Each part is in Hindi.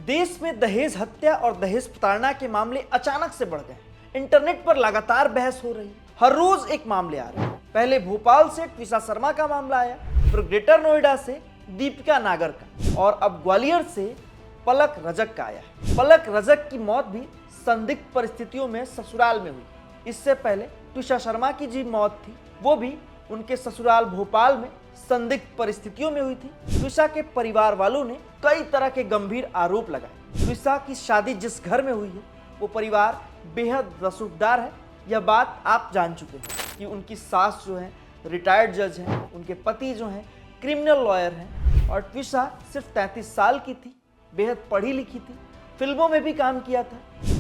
देश में दहेज हत्या और दहेज प्रताड़ना के मामले अचानक से बढ़ गए। इंटरनेट पर लगातार बहस हो रही, हर रोज एक मामले आ रहे हैं। पहले भोपाल से ट्विशा शर्मा का मामला आया, फिर ग्रेटर नोएडा से दीपिका नागर का, और अब ग्वालियर से पलक रजक का आया। पलक रजक की मौत भी संदिग्ध परिस्थितियों में ससुराल में हुई। इससे पहले ट्विशा शर्मा की जी मौत थी, वो भी उनके ससुराल भोपाल में संदिग्ध परिस्थितियों में हुई थी। ट्विशा के परिवार वालों ने कई तरह के गंभीर आरोप लगाए। ट्विशा की शादी जिस घर में हुई है वो परिवार बेहद रसूखदार है। यह बात आप जान चुके हैं कि उनकी सास जो है रिटायर्ड जज हैं, उनके पति जो हैं क्रिमिनल लॉयर हैं, और ट्विशा सिर्फ 33 साल की थी, बेहद पढ़ी लिखी थी, फिल्मों में भी काम किया था।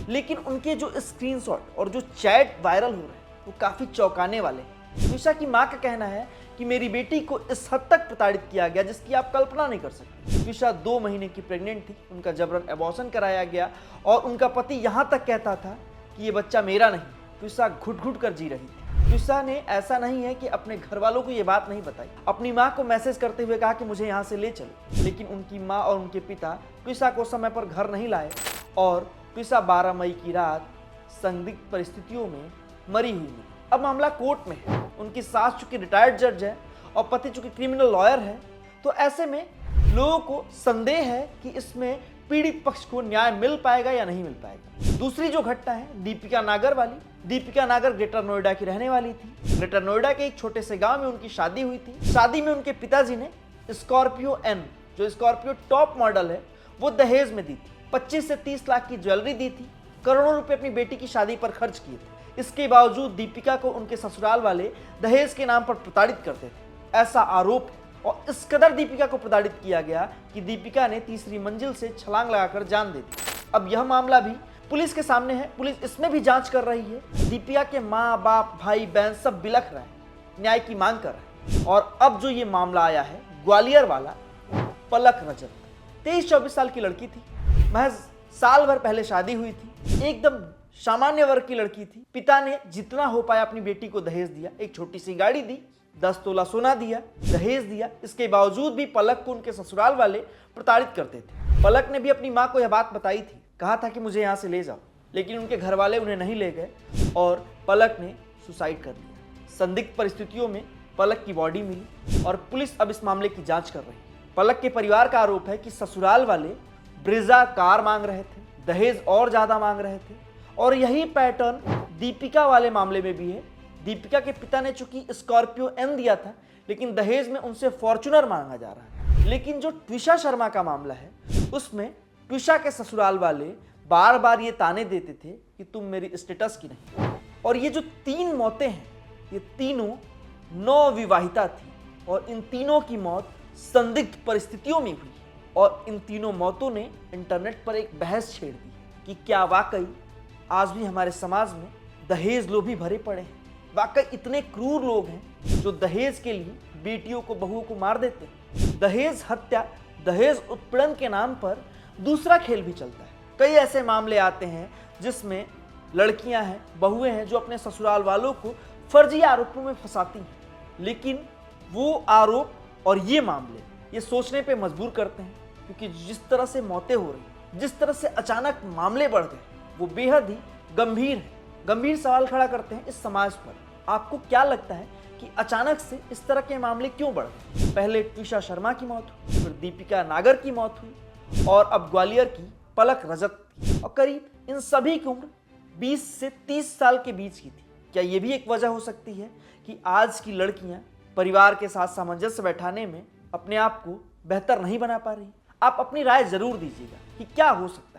लेकिन उनके जो स्क्रीनशॉट और जो चैट वायरल हो रहे हैं वो काफ़ी चौंकाने वाले हैं। ट्विशा की मां का कहना है कि मेरी बेटी को इस हद तक प्रताड़ित किया गया जिसकी आप कल्पना नहीं कर सकते। ट्विशा 2 महीने की प्रेग्नेंट थी, उनका जबरन एबॉर्शन कराया गया और उनका पति यहाँ तक कहता था कि ये बच्चा मेरा नहीं। ट्विशा घुट घुट कर जी रही थी। ट्विशा ने ऐसा नहीं है कि अपने घर वालों को ये बात नहीं बताई, अपनी माँ को मैसेज करते हुए कहा कि मुझे यहाँ से ले चलो, लेकिन उनकी माँ और उनके पिता ट्विशा को समय पर घर नहीं लाए और ट्विशा 12 मई की रात संदिग्ध परिस्थितियों में मरी हुई है। अब मामला कोर्ट में है। उनकी सास चूंकि रिटायर्ड जज है और पति चूंकि क्रिमिनल लॉयर है, तो ऐसे में लोगों को संदेह है कि इसमें पीड़ित पक्ष को न्याय मिल पाएगा या नहीं मिल पाएगा। दूसरी जो घटना है दीपिका नागर वाली, दीपिका नागर ग्रेटर नोएडा की रहने वाली थी। ग्रेटर नोएडा के एक छोटे से गांव में उनकी शादी हुई थी। शादी में उनके पिताजी ने स्कॉर्पियो एन, जो स्कॉर्पियो टॉप मॉडल है, वो दहेज में दी थी। 25 से 30 लाख की ज्वेलरी दी थी, करोड़ों रुपए अपनी बेटी की शादी पर खर्च किए थे। इसके बावजूद दीपिका को उनके ससुराल वाले दहेज के नाम पर प्रताड़ित करते थे, ऐसा आरोप है। और इस कदर दीपिका को प्रताड़ित किया गया कि दीपिका ने तीसरी मंजिल से छलांग लगाकर जान दे दी। अब यह मामला भी पुलिस के सामने है, पुलिस इसमें भी जांच कर रही है। दीपिका के माँ बाप भाई बहन सब बिलख रहे हैं, न्याय की मांग कर रहे हैं। और अब जो ये मामला आया है ग्वालियर वाला, पलक रजक 23-24 साल की लड़की थी, महज साल भर पहले शादी हुई थी, एकदम सामान्य वर्ग की लड़की थी। पिता ने जितना हो पाया अपनी बेटी को दहेज दिया, एक छोटी सी गाड़ी दी, 10 तोला सोना दिया, दहेज दिया। इसके बावजूद भी पलक को उनके ससुराल वाले प्रताड़ित करते थे। पलक ने भी अपनी माँ को यह बात बताई थी, कहा था कि मुझे यहाँ से ले जाओ, लेकिन उनके घर वाले उन्हें नहीं ले गए और पलक ने सुसाइड कर लिया। संदिग्ध परिस्थितियों में पलक की बॉडी मिली और पुलिस अब इस मामले की जाँच कर रही है। पलक के परिवार का आरोप है कि ससुराल वाले ब्रेजा कार मांग रहे थे, दहेज और ज्यादा मांग रहे थे, और यही पैटर्न दीपिका वाले मामले में भी है। दीपिका के पिता ने चूंकि स्कॉर्पियो एन दिया था, लेकिन दहेज में उनसे फॉर्च्यूनर मांगा जा रहा है। लेकिन जो ट्विशा शर्मा का मामला है, उसमें ट्विशा के ससुराल वाले बार बार ये ताने देते थे कि तुम मेरी स्टेटस की नहीं। और ये जो 3 मौतें हैं, ये तीनों नवविवाहिता थी और इन तीनों की मौत संदिग्ध परिस्थितियों में हुई। और इन तीनों मौतों ने इंटरनेट पर एक बहस छेड़ दी कि क्या वाकई आज भी हमारे समाज में दहेज लोभी भरे पड़े हैं। वाकई इतने क्रूर लोग हैं जो दहेज के लिए बेटियों को, बहुओं को मार देते हैं। दहेज हत्या, दहेज उत्पीड़न के नाम पर दूसरा खेल भी चलता है। कई ऐसे मामले आते हैं जिसमें लड़कियां हैं, बहुएं हैं, जो अपने ससुराल वालों को फर्जी आरोपों में फंसाती हैं। लेकिन वो आरोप और ये मामले ये सोचने पे मजबूर करते हैं, क्योंकि जिस तरह से मौतें हो रही, जिस तरह से अचानक मामले बढ़ गए, वो बेहद ही गंभीर है। गंभीर सवाल खड़ा करते हैं इस समाज पर। आपको क्या लगता है कि अचानक से इस तरह के मामले क्यों बढ़ गए? पहले ट्विशा शर्मा की मौत हुई, फिर दीपिका नागर की मौत हुई, और अब ग्वालियर की पलक रजक थी, और करीब इन सभी की उम्र 20 से 30 साल के बीच की थी। क्या ये भी एक वजह हो सकती है कि आज की लड़कियां परिवार के साथ सामंजस्य बैठाने में अपने आप को बेहतर नहीं बना पा रही? आप अपनी राय जरूर दीजिएगा कि क्या हो सकता है।